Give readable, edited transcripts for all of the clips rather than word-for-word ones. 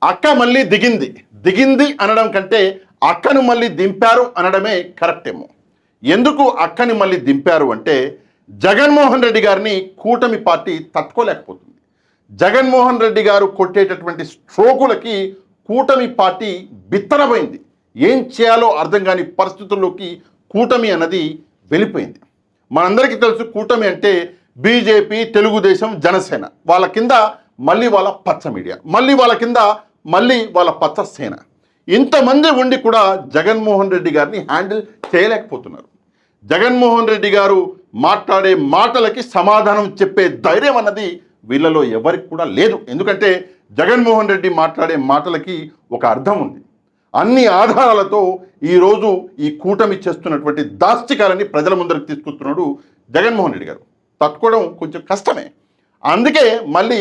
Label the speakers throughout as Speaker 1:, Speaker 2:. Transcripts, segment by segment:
Speaker 1: అక్క మళ్ళీ దిగింది అనడం కంటే అక్కను మళ్ళీ దింపారు అనడమే కరెక్ట్ ఏమో. ఎందుకు అక్కని మళ్ళీ దింపారు అంటే జగన్మోహన్ రెడ్డి గారిని కూటమి పార్టీ తట్టుకోలేకపోతుంది. జగన్మోహన్ రెడ్డి గారు కొట్టేటటువంటి స్ట్రోకులకి కూటమి పార్టీ బిత్తరపోయింది. ఏం చేయాలో అర్థం కాని పరిస్థితుల్లోకి కూటమి అన్నది వెళ్ళిపోయింది. మనందరికీ తెలుసు కూటమి అంటే బీజేపీ, తెలుగుదేశం, జనసేన, వాళ్ళ కింద మళ్ళీ వాళ్ళ పచ్చ మీడియా, మళ్ళీ వాళ్ళ కింద మళ్ళీ వాళ్ళ పచ్చ సేన. ఇంతమంది ఉండి కూడా జగన్మోహన్ రెడ్డి గారిని హ్యాండిల్ చేయలేకపోతున్నారు. జగన్మోహన్ రెడ్డి గారు మాట్లాడే మాటలకి సమాధానం చెప్పే ధైర్యం అన్నది వీళ్ళలో ఎవరికి కూడా లేదు. ఎందుకంటే జగన్మోహన్ రెడ్డి మాట్లాడే మాటలకి ఒక అర్థం ఉంది. అన్ని ఆధారాలతో ఈరోజు ఈ కూటమి చేస్తున్నటువంటి దాష్టికాలని ప్రజల ముందరికి తీసుకొస్తున్నాడు జగన్మోహన్ రెడ్డి గారు. తట్టుకోవడం కొంచెం కష్టమే. అందుకే మళ్ళీ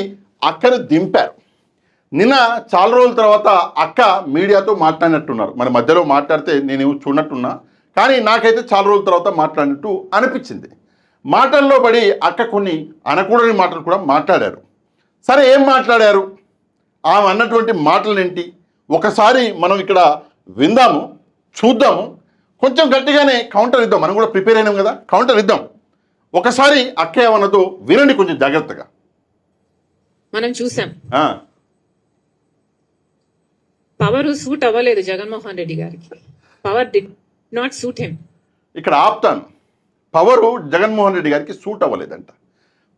Speaker 1: అక్కను దింపారు. నిన్న చాలా రోజుల తర్వాత అక్క మీడియాతో మాట్లాడినట్టున్నారు. మరి మధ్యలో మాట్లాడితే నేను చూడనట్టున్నా, కానీ నాకైతే చాలా రోజుల తర్వాత మాట్లాడినట్టు అనిపించింది. మాటల్లో పడి అక్క కొన్ని అనకూడని మాటలు కూడా మాట్లాడారు. సరే, ఏం మాట్లాడారు, ఆమె అన్నటువంటి మాటలేంటి ఒకసారి మనం ఇక్కడ విందాము, చూద్దాము. కొంచెం గట్టిగానే కౌంటర్ ఇద్దాం, మనం కూడా ప్రిపేర్ అయినాం కదా, కౌంటర్ ఇద్దాం. ఒకసారి అక్క ఏమన్నదో వినండి కొంచెం జాగ్రత్తగా.
Speaker 2: మనం చూసాం పవర్ సూట్ అవ్వలేదు జగన్మోహన్ రెడ్డి గారికి. Power did not suit him.
Speaker 1: ఇక్కడ ఆపుతాను. పవరు జగన్మోహన్ రెడ్డి గారికి సూట్ అవ్వలేదంట.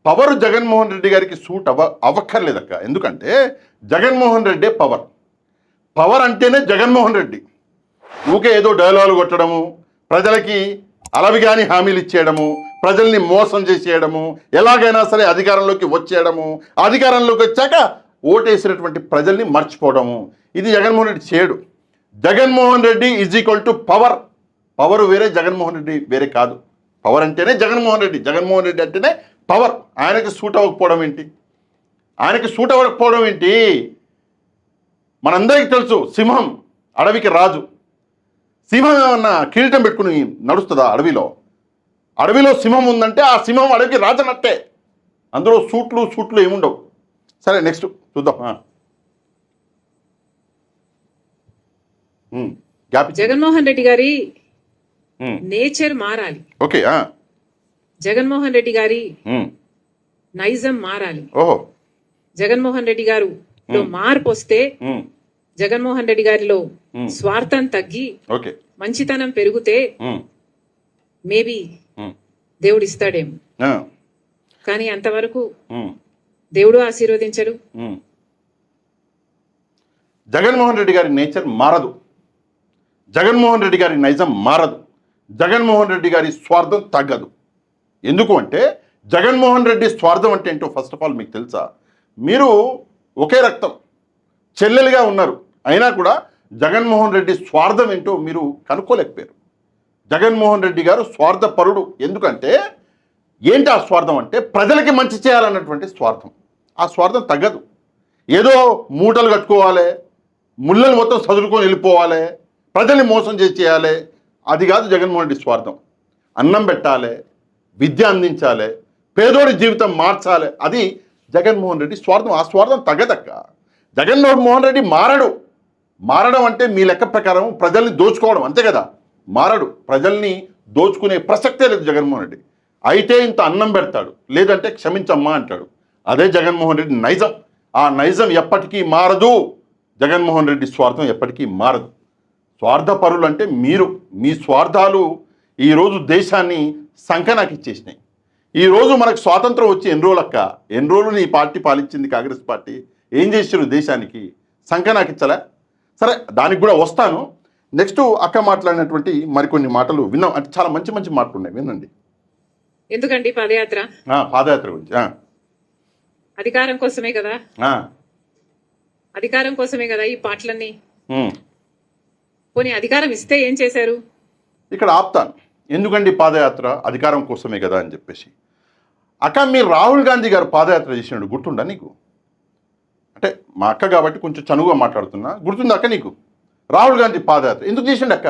Speaker 1: పవరు జగన్మోహన్ రెడ్డి గారికి సూట్ అవ్వక్కర్లేదక్క. ఎందుకంటే జగన్మోహన్ రెడ్డే పవర్. పవర్ అంటేనే జగన్మోహన్ రెడ్డి. ఊకే ఏదో డైలాగులు కొట్టడము, ప్రజలకి అలవిగాని హామీలు ఇచ్చేయడము, ప్రజల్ని మోసం చేసేయడము, ఎలాగైనా సరే అధికారంలోకి వచ్చేయడము, అధికారంలోకి వచ్చాక ఓటేసినటువంటి ప్రజల్ని మర్చిపోవడము, ఇది జగన్మోహన్ రెడ్డి చేయడు. Jaganmohan Reddy is equal to power. Power వేరే, జగన్మోహన్ రెడ్డి వేరే కాదు. పవర్ అంటేనే జగన్మోహన్ రెడ్డి, జగన్మోహన్ రెడ్డి అంటేనే పవర్. ఆయనకి సూట్ అవ్వకపోవడం ఏంటి? ఆయనకి సూట్ అవ్వకపోవడం ఏంటి? మనందరికీ తెలుసు, సింహం అడవికి రాజు. సింహం ఏమన్నా కిరీటం పెట్టుకుని నడుస్తుందా అడవిలో? అడవిలో సింహం ఉందంటే ఆ సింహం అడవికి రాజనట్టే. అందులో సూట్లు ఏముండవు. సరే, నెక్స్ట్ చూద్దాం.
Speaker 2: జగన్మోహన్ రెడ్డి గారి నేచర్ మారాలి.
Speaker 1: ఓకే.
Speaker 2: జగన్మోహన్ రెడ్డి గారి నైజం మారాలి.
Speaker 1: ఓహో.
Speaker 2: జగన్మోహన్ రెడ్డి గారు మార్పు వస్తే జగన్మోహన్ రెడ్డి గారిలో స్వార్థం తగ్గి మంచితనం పెరిగితే మేబీ దేవుడు ఇస్తాడేమో. కానీ అంతవరకు దేవుడు ఆశీర్వదించడు.
Speaker 1: జగన్మోహన్ రెడ్డి గారి నేచర్ మారదు, జగన్మోహన్ రెడ్డి గారి నైజం మారదు, జగన్మోహన్ రెడ్డి గారి స్వార్థం తగ్గదు. ఎందుకు అంటే జగన్మోహన్ రెడ్డి స్వార్థం అంటే ఏంటో ఫస్ట్ ఆఫ్ ఆల్ మీకు తెలుసా? మీరు ఒకే రక్తం చెల్లెలుగా ఉన్నారు, అయినా కూడా జగన్మోహన్ రెడ్డి స్వార్థం ఏంటో మీరు కనుక్కోలేకపోయారు. జగన్మోహన్ రెడ్డి గారు స్వార్థపరుడు. ఎందుకంటే ఏంటి ఆ స్వార్థం అంటే ప్రజలకి మంచి చేయాలన్నటువంటి స్వార్థం. ఆ స్వార్థం తగ్గదు. ఏదో మూటలు కట్టుకోవాలి, ముళ్ళలు మొత్తం చదువుకొని వెళ్ళిపోవాలి, ప్రజల్ని మోసం చేయాలి, అది కాదు జగన్మోహన్ రెడ్డి స్వార్థం. అన్నం పెట్టాలి, విద్య అందించాలి, పేదోడి జీవితం మార్చాలి, అది జగన్మోహన్ రెడ్డి స్వార్థం. ఆ స్వార్థం తగ్గదక్క. జగన్మోహన్ రెడ్డి మారడం అంటే మీ లెక్క ప్రకారం ప్రజల్ని దోచుకోవడం, అంతే కదా. మారడు. ప్రజల్ని దోచుకునే ప్రసక్తే లేదు జగన్మోహన్ రెడ్డి. అయితే ఇంత అన్నం పెడతాడు, లేదంటే క్షమించమ్మా అంటాడు. అదే జగన్మోహన్ రెడ్డి నైజం. ఆ నైజం ఎప్పటికీ మారదు. జగన్మోహన్ రెడ్డి స్వార్థం ఎప్పటికీ మారదు. స్వార్థపరులు అంటే మీరు, మీ స్వార్థాలు ఈరోజు దేశాన్ని సంకనాకి ఇచ్చేసినాయి. ఈరోజు మనకు స్వాతంత్రం వచ్చి ఎన్ని రోజులక్క? ఎన్ని రోజులు నీ పార్టీ పాలించింది కాంగ్రెస్ పార్టీ? ఏం చేశారు దేశానికి? సంకనాకిచ్చలే. సరే, దానికి కూడా వస్తాను. నెక్స్ట్ అక్క మాట్లాడినటువంటి మరికొన్ని మాటలు విన్నాం. అంటే చాలా మంచి మంచి మాటలు ఉన్నాయి, వినండి.
Speaker 2: ఎందుకండి పాదయాత్ర?
Speaker 1: పాదయాత్ర గురించి.
Speaker 2: అధికారం కోసమే కదా, అధికారం కోసమే కదా ఈ పాటలన్నీ. పోనీ అధికారం ఇస్తే ఏం చేశారు?
Speaker 1: ఇక్కడ ఆపుతాను. ఎందుకండి పాదయాత్ర? అధికారం కోసమే కదా అని చెప్పేసి. అక్క, మీరు రాహుల్ గాంధీ గారు పాదయాత్ర చేసినాడు గుర్తుందా నీకు? అంటే మా అక్క కాబట్టి కొంచెం చనువుగా మాట్లాడుతున్నా. గుర్తుందా అక్క నీకు? రాహుల్ గాంధీ పాదయాత్ర ఎందుకు చేసిండు అక్క?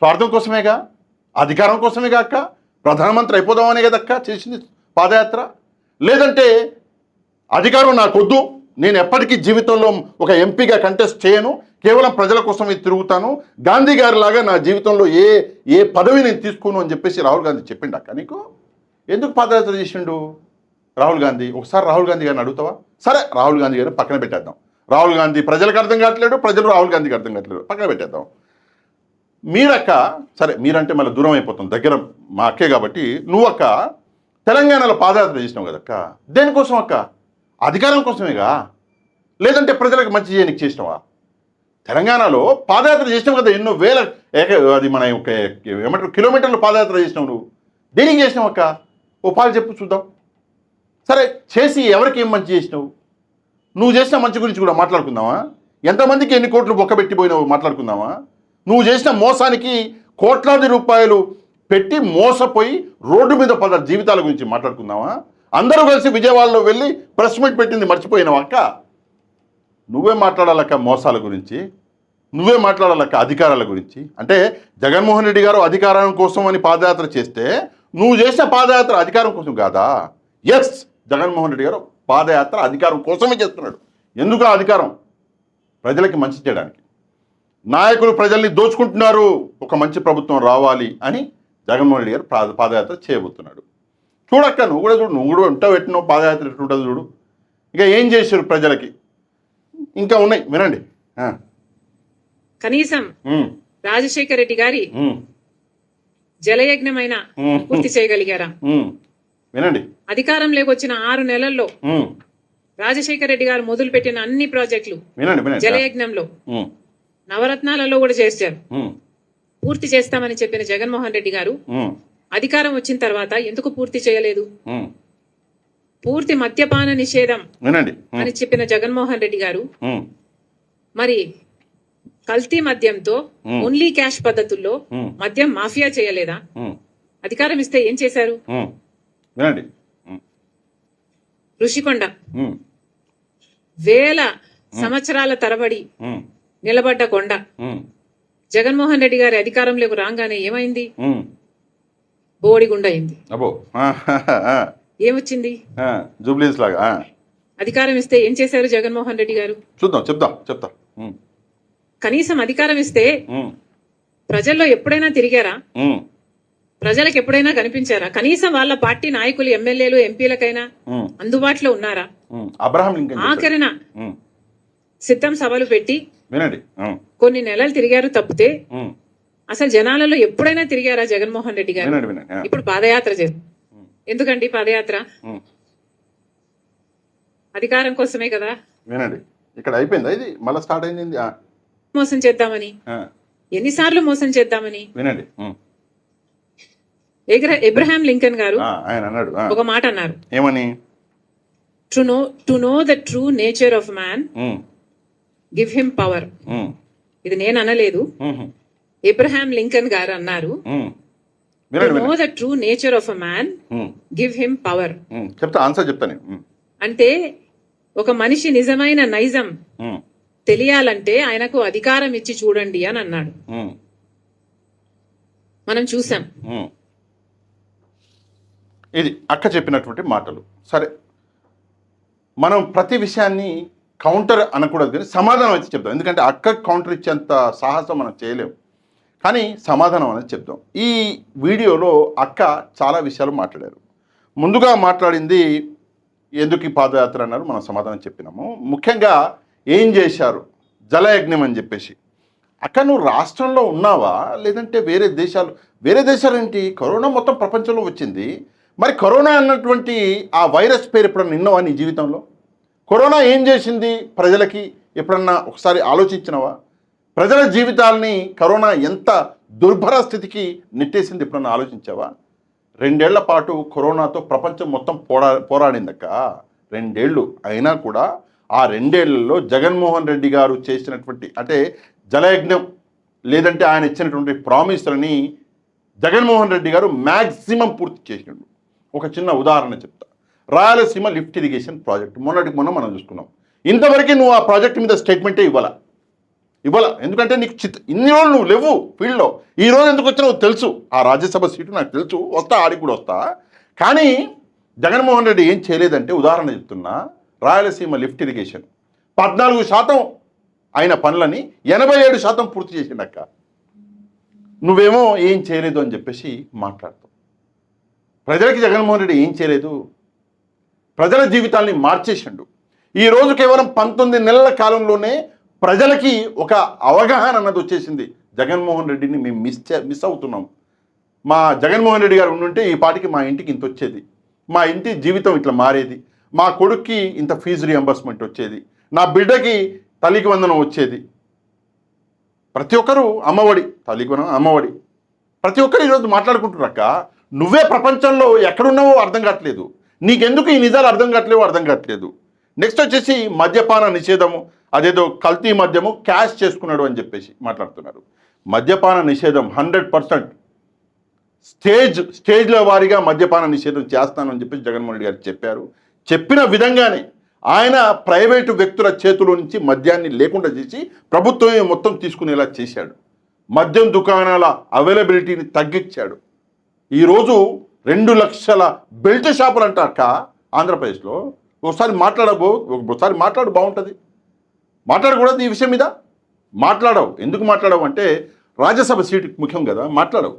Speaker 1: స్వార్థం కోసమేగా, అధికారం కోసమేగా అక్క. ప్రధానమంత్రి అయిపోదామనే కదా అక్క చేసింది పాదయాత్ర. లేదంటే అధికారం నాకొద్దు, నేను ఎప్పటికీ జీవితంలో ఒక ఎంపీగా కంటెస్ట్ చేయను, కేవలం ప్రజల కోసమే తిరుగుతాను, గాంధీ గారి లాగా నా జీవితంలో ఏ పదవి నేను తీసుకోను అని చెప్పేసి రాహుల్ గాంధీ చెప్పిండు అక్క నీకు. ఎందుకు పాదయాత్ర చేసిండు రాహుల్ గాంధీ? ఒకసారి రాహుల్ గాంధీ గారిని అడుగుతావా? సరే, రాహుల్ గాంధీ గారిని పక్కన పెట్టేద్దాం. రాహుల్ గాంధీ ప్రజలకు అర్థం కావట్లేడు, ప్రజలు రాహుల్ గాంధీకి అర్థం కావట్లేదు, పక్కన పెట్టేద్దాం. మీరక్క, సరే మీరంటే మళ్ళీ దూరం అయిపోతాం, దగ్గర మా అక్కే కాబట్టి, నువ్వక్క తెలంగాణలో పాదయాత్ర చేసినావు కదక్క, దేనికోసం అక్క? అధికారం కోసమేగా, లేదంటే ప్రజలకు మంచి చేయడానికి చేసినావా? తెలంగాణలో పాదయాత్ర చేసినావు కదా, ఎన్నో వేల అది మన ఏమంటారు కిలోమీటర్లు పాదయాత్ర చేసినావు. నువ్వు దేనికి చేసినావు అక్క? ఓ పాలు చెప్పు చూద్దాం. సరే, చేసి ఎవరికి ఏం మంచి చేసినావు? నువ్వు చేసిన మంచి గురించి కూడా మాట్లాడుకుందామా? ఎంతమందికి ఎన్ని కోట్లు బొక్కబెట్టిపోయినావు మాట్లాడుకుందామా? నువ్వు చేసిన మోసానికి కోట్లాది రూపాయలు పెట్టి మోసపోయి రోడ్డు మీద పడ్డ జీవితాల గురించి మాట్లాడుకుందామా? అందరూ కలిసి విజయవాడలో వెళ్ళి ప్రెస్ మీట్ పెట్టింది మర్చిపోయినావు అక్క. నువ్వే మాట్లాడాలక్క మోసాల గురించి, నువ్వే మాట్లాడాలక్క అధికారాల గురించి. అంటే జగన్మోహన్ రెడ్డి గారు అధికారం కోసం అని పాదయాత్ర చేస్తే నువ్వు చేసిన పాదయాత్ర అధికారం కోసం కాదా? ఎస్, జగన్మోహన్ రెడ్డి గారు పాదయాత్ర అధికారం కోసమే చేస్తున్నాడు. ఎందుకు ఆ అధికారం? ప్రజలకి మంచి చేయడానికి. నాయకులు ప్రజల్ని దోచుకుంటున్నారు, ఒక మంచి ప్రభుత్వం రావాలి అని జగన్మోహన్ రెడ్డి గారు పాదయాత్ర చేయబోతున్నాడు. చూడక్క, నువ్వు కూడా చూడు, నువ్వు కూడా ఉంటావు పెట్టినావు పాదయాత్ర ఎట్లుంటుంది చూడు. ఇంకా ఏం చేశారు ప్రజలకి, ఇంకా ఉన్నాయి వినండి.
Speaker 2: కనీసం రాజశేఖర రెడ్డి గారి జలయజ్ఞమైన పూర్తి చేయగలిగారా?
Speaker 1: వినండి.
Speaker 2: అధికారంలోకి వచ్చిన 6 నెలల్లో రాజశేఖర రెడ్డి గారు మొదలు పెట్టిన అన్ని ప్రాజెక్టులు
Speaker 1: వినండి
Speaker 2: జలయజ్ఞంలో నవరత్నాలలో కూడా చేశారు. పూర్తి చేస్తామని చెప్పిన జగన్మోహన్ రెడ్డి గారు అధికారం వచ్చిన తర్వాత ఎందుకు పూర్తి చేయలేదు? పూర్తి మద్యపాన నిషేధం అని చెప్పిన జగన్మోహన్ రెడ్డి గారు మరి కల్తీ మద్యంతో ఓన్లీ క్యాష్ పద్ధతుల్లో మద్యం మాఫియా చేయలేదా? అధికారం ఇస్తే ఏం చేశారు? ఋషికొండ వేల సంవత్సరాల తరబడి నిలబడ్డ కొండ జగన్మోహన్ రెడ్డి గారి అధికారంలోకి రాగానే ఏమైంది? బోడిగుండ అయింది. ఏమొచ్చింది?
Speaker 1: జూబ్లీస్ లాగా.
Speaker 2: అధికారం ఇస్తే ఏం చేశారు జగన్మోహన్ రెడ్డి గారు?
Speaker 1: చెప్తా.
Speaker 2: కనీసం అధికారం ఇస్తే ప్రజల్లో ఎప్పుడైనా తిరిగారా? ప్రజలకు ఎప్పుడైనా కనిపించారా? కనీసం వాళ్ళ పార్టీ నాయకులు, ఎమ్మెల్యేలు, ఎంపీలకైనా అందుబాటులో ఉన్నారా?
Speaker 1: అబ్రహాం లింకన్
Speaker 2: ఆఖరిన సిద్ధం సభలు పెట్టి కొన్ని నెలలు తిరిగారు తప్పితే అసలు జనాలలో ఎప్పుడైనా తిరిగారా జగన్మోహన్ రెడ్డి గారు? ఇప్పుడు పాదయాత్ర చేస్తారు. ఎందుకండి పాదయాత్ర? అధికారం కోసమే కదా.
Speaker 1: వినండి, ఇక్కడ అయిపోయిందా? ఇది మళ్ళీ స్టార్ట్ అయింది.
Speaker 2: మోసం చేద్దామని, ఎన్నిసార్లు మోసం చేద్దామని.
Speaker 1: వినండి,
Speaker 2: ఎబ్రహాం లింకన్ గారు
Speaker 1: ఆయన అన్నాడు,
Speaker 2: ఒక మాట అన్నారు.
Speaker 1: ఏమని?
Speaker 2: To know the true nature of man give him power. ఇది నేను అనలేదు, ఎబ్రహాం లింకన్ గారు అన్నారు. To know the true nature of a man give him power.
Speaker 1: చెప్తా, ఆన్సర్ చెప్తాను.
Speaker 2: అంటే ఒక మనిషి నిజమైన నైజం తెలియాలంటే ఆయనకు అధికారం ఇచ్చి చూడండి అని అన్నాడు. మనం చూసాం.
Speaker 1: ఇది అక్క చెప్పినటువంటి మాటలు. సరే, మనం ప్రతి విషయాన్ని కౌంటర్ అనకూడదు కానీ సమాధానం అయితే చెప్తాం. ఎందుకంటే అక్క కౌంటర్ ఇచ్చేంత సాహసం మనం చేయలేము, కానీ సమాధానం అనేది చెప్తాం. ఈ వీడియోలో అక్క చాలా విషయాలు మాట్లాడారు. ముందుగా మాట్లాడింది ఎందుకు ఈ పాదయాత్ర అన్నారు, మనం సమాధానం చెప్పినాము. ముఖ్యంగా ఏం చేశారు, జలయజ్ఞం అని చెప్పేసి. అక్క నువ్వు రాష్ట్రంలో ఉన్నావా, లేదంటే వేరే దేశాలు ఏంటి? కరోనా మొత్తం ప్రపంచంలో వచ్చింది. మరి కరోనా అన్నటువంటి ఆ వైరస్ పేరు ఎప్పుడన్నా విన్నావా నీ జీవితంలో? కరోనా ఏం చేసింది ప్రజలకి ఎప్పుడన్నా ఒకసారి ఆలోచించినవా? ప్రజల జీవితాలని కరోనా ఎంత దుర్భర స్థితికి నెట్టేసింది ఎప్పుడన్నా ఆలోచించావా? 2 ఏళ్ల పాటు కరోనాతో ప్రపంచం మొత్తం పోరాడిందక్క. 2 ఏళ్ళు అయినా కూడా ఆ 2 ఏళ్లలో జగన్మోహన్ రెడ్డి గారు చేసినటువంటి అంటే జలయజ్ఞం లేదంటే ఆయన ఇచ్చినటువంటి ప్రామిస్లని జగన్మోహన్ రెడ్డి గారు మ్యాక్సిమం పూర్తి చేసినాడు. ఒక చిన్న ఉదాహరణ చెప్తా. రాయలసీమ లిఫ్ట్ ఇరిగేషన్ ప్రాజెక్ట్ మొన్న మనం చూసుకున్నాం. ఇంతవరకు నువ్వు ఆ ప్రాజెక్ట్ మీద స్టేట్మెంటే ఇవ్వాల. ఎందుకంటే నీకు ఇన్ని రోజులు నువ్వు లేవు ఫీల్డ్లో. ఈ రోజు ఎందుకు వచ్చినావు తెలుసు, ఆ రాజ్యసభ సీటు నాకు తెలుసు, వస్తా, ఆడికి కూడా వస్తా. కానీ జగన్మోహన్ రెడ్డి ఏం చేయలేదంటే, ఉదాహరణ చెప్తున్నా, రాయలసీమ లిఫ్ట్ ఇరిగేషన్ 14% అయిన పనులని 87% పూర్తి చేసిండక్క. నువ్వేమో ఏం చేయలేదు అని చెప్పేసి మాట్లాడతావు. ప్రజలకి జగన్మోహన్ రెడ్డి ఏం చేయలేదు, ప్రజల జీవితాల్ని మార్చేసిండు. ఈరోజు కేవలం 19 నెలల కాలంలోనే ప్రజలకి ఒక అవగాహన అన్నది వచ్చేసింది. జగన్మోహన్ రెడ్డిని మేము మిస్ అవుతున్నాం. మా జగన్మోహన్ రెడ్డి గారు ఉండుంటే ఈ పాటికి మా ఇంటికి ఇంత వచ్చేది, మా ఇంటి జీవితం ఇట్లా మారేది, మా కొడుక్కి ఇంత ఫీజు రియంబర్స్మెంట్ వచ్చేది, నా బిడ్డకి తల్లికి వందనం వచ్చేది. ప్రతి ఒక్కరూ అమ్మఒడి, తల్లికి వందనం, అమ్మఒడి, ప్రతి ఒక్కరు ఈరోజు మాట్లాడుకుంటున్నారక్క. నువ్వే ప్రపంచంలో ఎక్కడున్నావో అర్థం కావట్లేదు. నీకెందుకు ఈ నిజాలు అర్థం కావట్లేదు. నెక్స్ట్ వచ్చేసి మద్యపాన నిషేధము, అదేదో కల్తీ మద్యము క్యాష్ చేసుకున్నాడు అని చెప్పేసి మాట్లాడుతున్నారు. మద్యపాన నిషేధం 100% స్టేజ్ల వారీగా మద్యపాన నిషేధం చేస్తానని చెప్పేసి జగన్మోహన్ రెడ్డి గారు చెప్పారు. చెప్పిన విధంగానే ఆయన ప్రైవేటు వ్యక్తుల చేతిలో నుంచి మద్యాన్ని లేకుండా చేసి ప్రభుత్వమే మొత్తం తీసుకునేలా చేశాడు. మద్యం దుకాణాల అవైలబిలిటీని తగ్గించాడు. ఈరోజు 2 లక్షల బెల్ట్ షాపులు అంటాక ఆంధ్రప్రదేశ్లో. ఒకసారి మాట్లాడు, బాగుంటుంది. మాట్లాడకూడదు ఈ విషయం మీద. మాట్లాడవు. ఎందుకు మాట్లాడవు అంటే రాజ్యసభ సీటు ముఖ్యం కదా. మాట్లాడవు.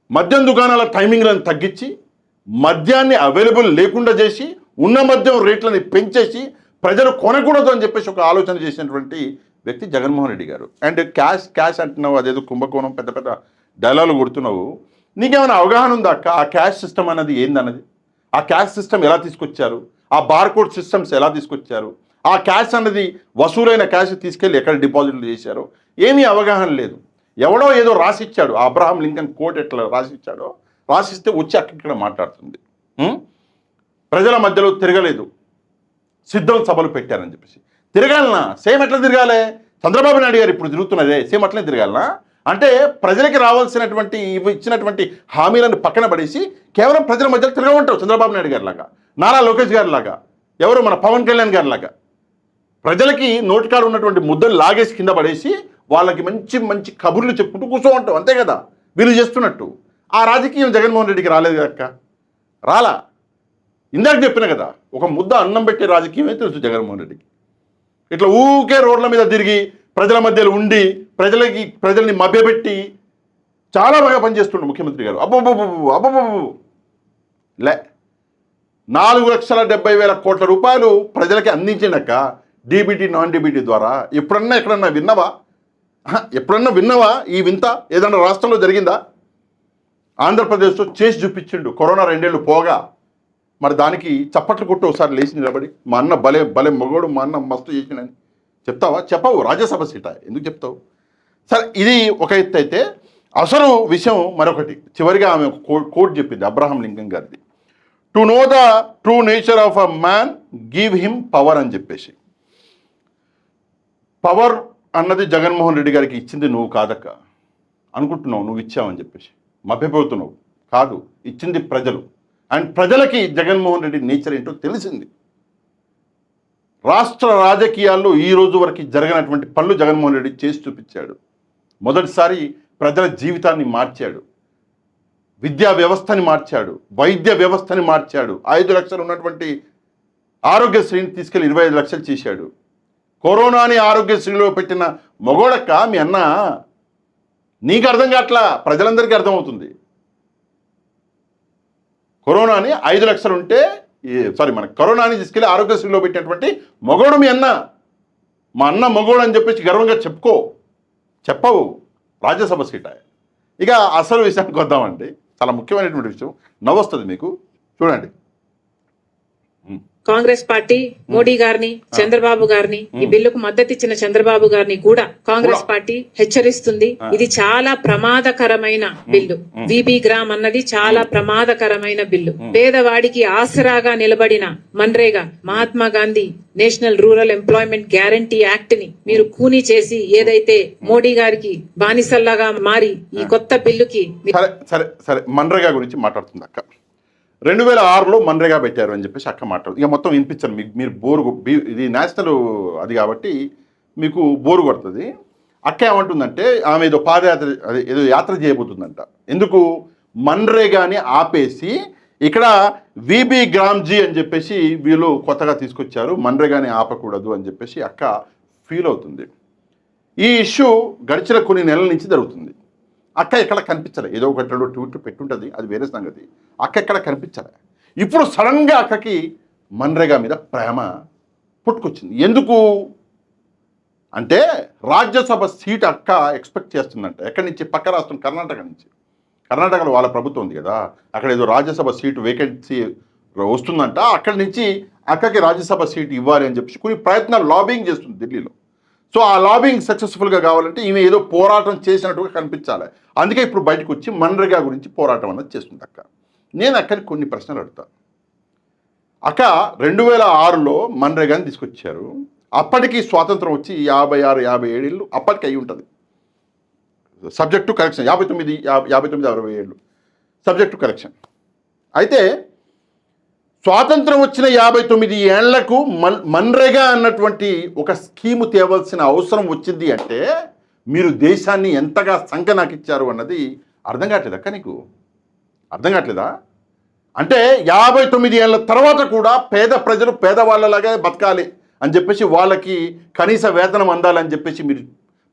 Speaker 1: మద్యం దుకాణాల టైమింగ్లను తగ్గించి మద్యాన్ని అవైలబుల్ లేకుండా చేసి ఉన్న మద్యం రేట్లని పెంచేసి ప్రజలు కొనకూడదు అని చెప్పేసి ఒక ఆలోచన చేసినటువంటి వ్యక్తి జగన్మోహన్ రెడ్డి గారు. అండ్ క్యాష్ అంటున్నావు, అదేదో కుంభకోణం పెద్ద పెద్ద డైలాగులు కొడుతున్నావు. నీకేమైనా అవగాహన ఉందా అక్క? ఆ క్యాష్ సిస్టమ్ అన్నది ఏందన్నది, ఆ క్యాష్ సిస్టమ్ ఎలా తీసుకొచ్చారు, ఆ బార్కోడ్ సిస్టమ్స్ ఎలా తీసుకొచ్చారు, ఆ క్యాష్ అన్నది వసూలైన క్యాష్ తీసుకెళ్ళి ఎక్కడ డిపాజిట్లు చేశారో ఏమీ అవగాహన లేదు. ఎవడో ఏదో రాసిచ్చాడు, అబ్రహాం లింకన్ కోట్ ఎట్లా రాసిచ్చాడో రాసిస్తే వచ్చి అక్కడ మాట్లాడుతుంది. ప్రజల మధ్యలో తిరగలేదు, సిద్ధం సభలు పెట్టారని చెప్పేసి. తిరగాలనా? సేమ్ ఎట్లా తిరగాలి? చంద్రబాబు నాయుడు గారు ఇప్పుడు తిరుగుతున్నదే సేమ్ అట్లనే తిరగాలనా? అంటే ప్రజలకి రావాల్సినటువంటి ఇచ్చినటువంటి హామీలను పక్కన పడేసి కేవలం ప్రజల మధ్యలో తిరగమంటావు. చంద్రబాబు నాయుడు గారి లాగా, నారా లోకేష్ గారి లాగా, ఎవరు మన పవన్ కళ్యాణ్ గారి లాగా ప్రజలకి నోటికాడు ఉన్నటువంటి ముద్దలు లాగేసి కింద పడేసి వాళ్ళకి మంచి మంచి కబుర్లు చెప్పుకుంటూ కూర్చో ఉంటావు. అంతే కదా వీళ్ళు చేస్తున్నట్టు. ఆ రాజకీయం జగన్మోహన్ రెడ్డికి రాలేదు కదక్క, రాలా. ఇందాక చెప్పిన కదా, ఒక ముద్ద అన్నం పెట్టే రాజకీయమే తెలుసు జగన్మోహన్ రెడ్డికి. ఇట్లా ఊకే రోడ్ల మీద తిరిగి ప్రజల మధ్యలో ఉండి ప్రజల్ని మభ్యపెట్టి చాలా బాగా పనిచేస్తుండే ముఖ్యమంత్రి గారు. అబ్బబ్బబ్బు లే 4,70,000 కోట్ల రూపాయలు ప్రజలకి అందించిండక్క డీబీటీ నాన్ డీబీటీ ద్వారా. ఎప్పుడన్నా విన్నావా ఈ వింత? ఏదన్నా రాష్ట్రంలో జరిగిందా? ఆంధ్రప్రదేశ్లో చేసి చూపించిండు కరోనా 2 ఏళ్ళు పోగా. మరి దానికి చప్పట్లు కొట్టు ఒకసారి లేచి నిలబడి మా అన్న భలే మొగోడు, మా అన్న మస్తు చేసినని చెప్తావా? చెప్పవు. రాజ్యసభ సీట ఎందుకు చెప్తావు? సరే, ఇది ఒక ఎత్తు అయితే అసలు విషయం మరొకటి. చివరిగా ఆమె కోట్ చెప్పింది అబ్రహాం లింకన్ గారిది. To know the true nature of a man give him power అని చెప్పేసి. పవర్ అన్నది జగన్మోహన్ రెడ్డి గారికి ఇచ్చింది నువ్వు కాదక్క. అనుకుంటున్నావు నువ్వు ఇచ్చావని చెప్పేసి, మభ్యపోతున్నావు. కాదు, ఇచ్చింది ప్రజలు. అండ్ ప్రజలకి జగన్మోహన్ రెడ్డి నేచర్ ఏంటో తెలిసింది. రాష్ట్ర రాజకీయాల్లో ఈ రోజు వరకు జరగనటువంటి పనులు జగన్మోహన్ రెడ్డి చేసి చూపించాడు. మొదటిసారి ప్రజల జీవితాన్ని మార్చాడు, విద్యా వ్యవస్థని మార్చాడు, వైద్య వ్యవస్థని మార్చాడు. 5 లక్షలు ఉన్నటువంటి ఆరోగ్యశ్రీని తీసుకెళ్లి 25 లక్షలు చేశాడు. కరోనాని ఆరోగ్యశ్రీలో పెట్టిన మొగోడక్క మీ అన్న. నీకు అర్థం కావట్లా, ప్రజలందరికీ అర్థమవుతుంది. కరోనాని 5 లక్షలు ఉంటే మన కరోనాని తీసుకెళ్ళి ఆరోగ్యశ్రీలో పెట్టినటువంటి మొగోడు మీ అన్న. మా అన్న మొగోడు అని చెప్పేసి గర్వంగా చెప్పవు. రాజ్యసభ సీట. ఇక అసలు విషయానికి వద్దామండి. చాలా ముఖ్యమైనటువంటి విషయం, నవ్వొస్తుంది మీకు. చూడండి,
Speaker 2: కాంగ్రెస్ పార్టీ మోడీ గారిని, చంద్రబాబు గారిని, ఈ బిల్లుకు మద్దతు ఇచ్చిన చంద్రబాబు గారిని కూడా కాంగ్రెస్ పార్టీ హెచ్చరిస్తుంది. ఇది చాలా ప్రమాదకరమైన బిల్లు. విబి గ్రామ్ అన్నది చాలా ప్రమాదకరమైన బిల్లు. పేదవాడికి ఆసరాగా నిలబడిన MNREGA, Mahatma Gandhi national rural employment guarantee act ని మీరు ఖూనీ చేసి ఏదైతే మోడీ గారికి బానిసల్లాగా మారి ఈ కొత్త బిల్లుకి
Speaker 1: సరే మన్రేగా గురించి మాట్లాడుతుంది అక్క. 2006లో మన్రేగా పెట్టారు అని చెప్పేసి అక్క మాట్లాడు. ఇక మొత్తం వినిపించాను మీకు, మీరు ఇది నేషనల్ అది కాబట్టి మీకు బోరు కొడుతుంది. అక్క ఏమంటుందంటే ఆమె ఏదో పాదయాత్ర ఏదో యాత్ర చేయబోతుందంట. ఎందుకు? మన్రేగాని ఆపేసి ఇక్కడ విబి గ్రామ్జీ అని చెప్పేసి వీళ్ళు కొత్తగా తీసుకొచ్చారు, మన్రేగాని ఆపకూడదు అని చెప్పేసి అక్క ఫీల్ అవుతుంది. ఈ ఇష్యూ గడిచిన కొన్ని నెలల నుంచి జరుగుతుంది. అక్క ఎక్కడ కనిపించలే, ఏదో ఒకటి రెండు ట్వీట్లు పెట్టుంటుంది, అది వేరే సంగతి. అక్క ఎక్కడ కనిపించలే. ఇప్పుడు సడన్గా అక్కకి మన్రేగా మీద ప్రేమ పుట్టుకొచ్చింది. ఎందుకు అంటే రాజ్యసభ సీట్ అక్క ఎక్స్పెక్ట్ చేస్తుందంట. ఎక్కడి నుంచి? పక్క రాష్ట్రం కర్ణాటక నుంచి. కర్ణాటకలో వాళ్ళ ప్రభుత్వం ఉంది కదా, అక్కడ ఏదో రాజ్యసభ సీటు వేకెన్సీ వస్తుందంట. అక్కడి నుంచి అక్కకి రాజ్యసభ సీట్ ఇవ్వాలి అని చెప్పి కొన్ని ప్రయత్నాలు లాబింగ్ చేస్తుంది ఢిల్లీలో. సో ఆ లాబింగ్ సక్సెస్ఫుల్గా కావాలంటే ఈమె ఏదో పోరాటం చేసినట్టుగా కనిపించాలి. అందుకే ఇప్పుడు బయటకు వచ్చి మన్రేగా గురించి పోరాటం అన్నది చేస్తుంది అక్క. నేను అక్కడికి కొన్ని ప్రశ్నలు అడుగుతాను. అక్క 2006లో మన్రేగాని తీసుకొచ్చారు. అప్పటికి స్వాతంత్రం వచ్చి 56-57 ఏళ్ళు అప్పటికి అయి ఉంటుంది. Subject correction 59-60 subject correction. అయితే స్వాతంత్రం వచ్చిన 59 ఏళ్లకు మన్రేగా అన్నటువంటి ఒక స్కీము తేవాల్సిన అవసరం వచ్చింది అంటే మీరు దేశాన్ని ఎంతగా సంకనాకిచ్చారు అన్నది అర్థం కావట్లేదా నీకు? అర్థం కావట్లేదా? అంటే 59 ఏళ్ళ తర్వాత కూడా పేద ప్రజలు పేదవాళ్ళలాగా బతకాలి అని చెప్పేసి, వాళ్ళకి కనీస వేతనం అందాలని చెప్పేసి మీరు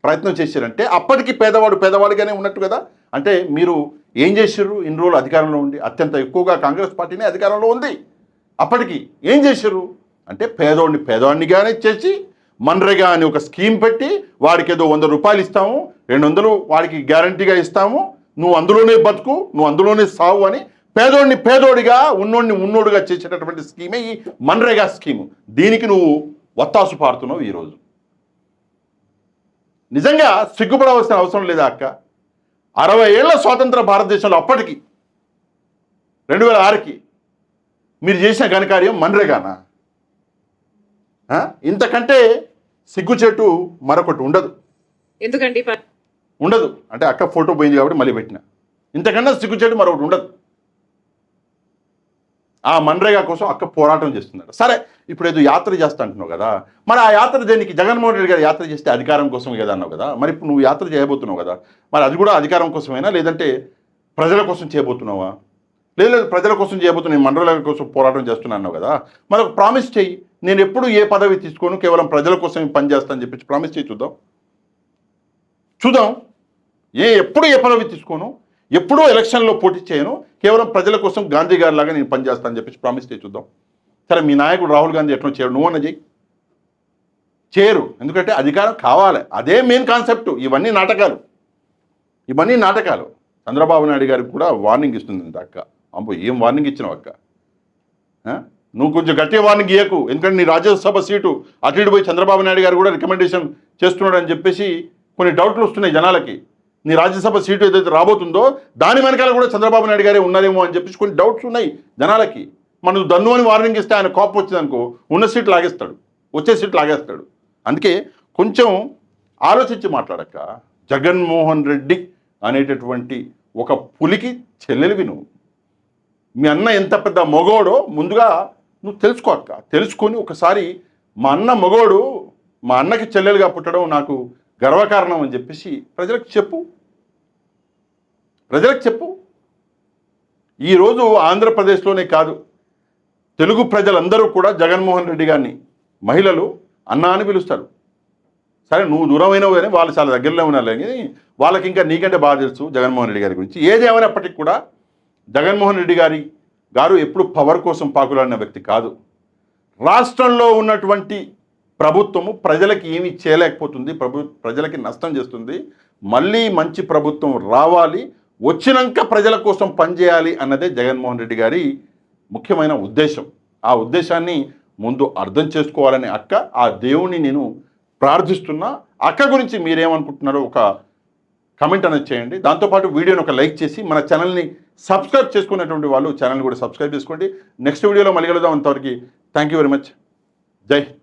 Speaker 1: ప్రయత్నం చేశారంటే అప్పటికి పేదవాడు పేదవాడిగానే ఉన్నట్టు కదా. అంటే మీరు ఏం చేశారు ఇన్ని రోజులు అధికారంలో ఉండి? అత్యంత ఎక్కువగా కాంగ్రెస్ పార్టీనే అధికారంలో ఉంది. అప్పటికి ఏం చేశారు అంటే పేదవాడినిగానే చేసి మన్రేగా అని ఒక స్కీమ్ పెట్టి వాడికి ఏదో 100 రూపాయలు ఇస్తాము, 200 వాడికి గ్యారంటీగా ఇస్తాము, నువ్వు అందులోనే బతుకు, నువ్వు అందులోనే సావు అని పేదోడిగా ఉన్నోడుగా చేసేటటువంటి స్కీమే ఈ మన్రేగా స్కీము. దీనికి నువ్వు వత్తాసు పాడుతున్నావు ఈరోజు. నిజంగా సిగ్గుపడవలసిన అవసరం లేదా అక్క? 60 ఏళ్ల స్వాతంత్ర భారతదేశంలో అప్పటికి 2006కి మీరు చేసిన ఘనకార్యం మన్రేగానా? ఇంతకంటే సిగ్గుచేటు మరొకటి ఉండదు.
Speaker 2: ఎందుకండి
Speaker 1: ఉండదు. అంటే అక్క ఫోటో పోయింది కాబట్టి మళ్ళీ పెట్టిన. ఇంతకన్నా సిగ్గుచేటు మరొకటి ఉండదు. ఆ మన్రేగా కోసం అక్క పోరాటం చేస్తున్నారు. సరే, ఇప్పుడు ఏదో యాత్ర చేస్తా అంటున్నావు కదా, మరి ఆ యాత్ర దేనికి? జగన్మోహన్ రెడ్డి గారు యాత్ర చేస్తే అధికారం కోసం కదా అన్నావు కదా, మరి ఇప్పుడు నువ్వు యాత్ర చేయబోతున్నావు కదా, మరి అది కూడా అధికారం కోసమేనా లేదంటే ప్రజల కోసం చేయబోతున్నావా? లేదు ప్రజల కోసం చేయబోతున్నా, మండలాల కోసం పోరాటం చేస్తున్నా అన్నావు కదా, మరి ఒక ప్రామిస్ చేయి. నేను ఎప్పుడు ఏ పదవి తీసుకోను, కేవలం ప్రజల కోసం పనిచేస్తానని చెప్పి ప్రామిస్ చేయి. చూద్దాం. ఎప్పుడు ఏ పదవి తీసుకోను, ఎప్పుడూ ఎలక్షన్లో పోటీ చేయను, కేవలం ప్రజల కోసం గాంధీ గారి లాగా నేను పనిచేస్తానని చెప్పేసి ప్రామిస్ చేయి చూద్దాం. సరే, మీ నాయకుడు రాహుల్ గాంధీ ఎట్లా చేయడు, నువ్వన్నా చేయి. చేయరు, ఎందుకంటే అధికారం కావాలి. అదే మెయిన్ కాన్సెప్ట్. ఇవన్నీ నాటకాలు. చంద్రబాబు నాయుడు గారికి కూడా వార్నింగ్ ఇస్తుంది అక్క. అమ్మో, ఏం వార్నింగ్ ఇచ్చినావు అక్క? నువ్వు కొంచెం గట్టిగా వార్నింగ్ ఇవ్వకు, ఎందుకంటే నీ రాజ్యసభ సీటు అటు ఇటు పోయి చంద్రబాబు నాయుడు గారు కూడా రికమెండేషన్ చేస్తున్నాడు అని చెప్పేసి కొన్ని డౌట్లు వస్తున్నాయి జనాలకి. నీ రాజ్యసభ సీటు ఏదైతే రాబోతుందో దాని వెనకాల కూడా చంద్రబాబు నాయుడు గారే ఉన్నారేమో అని చెప్పేసి కొన్ని డౌట్స్ ఉన్నాయి జనాలకి. మనం దన్ను అని వార్నింగ్ ఇస్తే ఆయన కోపం వచ్చిందనుకో ఉన్న సీట్ లాగేస్తాడు, వచ్చే సీట్ లాగేస్తాడు. అందుకే కొంచెం ఆలోచించి మాట్లాడక్క. జగన్మోహన్ రెడ్డి అనేటటువంటి ఒక పులికి చెల్లెలివి నువ్వు. మీ అన్న ఎంత పెద్ద మగోడో ముందుగా నువ్వు తెలుసుకో అక్క. తెలుసుకొని ఒకసారి మా అన్న మగోడు, మా అన్నకి చెల్లెలుగా పుట్టడం నాకు గర్వకారణం అని చెప్పేసి ప్రజలకు చెప్పు. ఈరోజు ఆంధ్రప్రదేశ్లోనే కాదు, తెలుగు ప్రజలందరూ కూడా జగన్మోహన్ రెడ్డి గారిని మహిళలు అన్న అని పిలుస్తారు. సరే, నువ్వు దూరమైనవు కానీ వాళ్ళు చాలా దగ్గరలో ఉన్నారు కానీ వాళ్ళకి ఇంకా నీకంటే బాగా తెలుసు జగన్మోహన్ రెడ్డి గారి గురించి. ఏది ఏమైనప్పటికీ కూడా జగన్మోహన్ రెడ్డి గారు ఎప్పుడు పవర్ కోసం పాకులాడిన వ్యక్తి కాదు. రాష్ట్రంలో ఉన్నటువంటి ప్రభుత్వము ప్రజలకి ఏమీ చేయలేకపోతుంది, ప్రజలకి నష్టం చేస్తుంది. మళ్ళీ మంచి ప్రభుత్వం రావాలి, వచ్చినాక ప్రజల కోసం పనిచేయాలి అన్నదే జగన్మోహన్ రెడ్డి గారి ముఖ్యమైన ఉద్దేశం. ఆ ఉద్దేశాన్ని ముందు అర్థం చేసుకోవాలని అక్క, ఆ దేవుణ్ణి నేను ప్రార్థిస్తున్నా. అక్క గురించి మీరేమనుకుంటున్నారో ఒక కమెంట్ అనేది చేయండి. దాంతోపాటు వీడియోని ఒక లైక్ చేసి మన ఛానల్ని సబ్స్క్రైబ్ చేసుకునేటువంటి వాళ్ళు ఛానల్ని కూడా సబ్స్క్రైబ్ చేసుకోండి. నెక్స్ట్ వీడియోలో మళ్ళీ కలుద్దాం. అంతవరకు థ్యాంక్ యూ వెరీ మచ్. జై హింద్.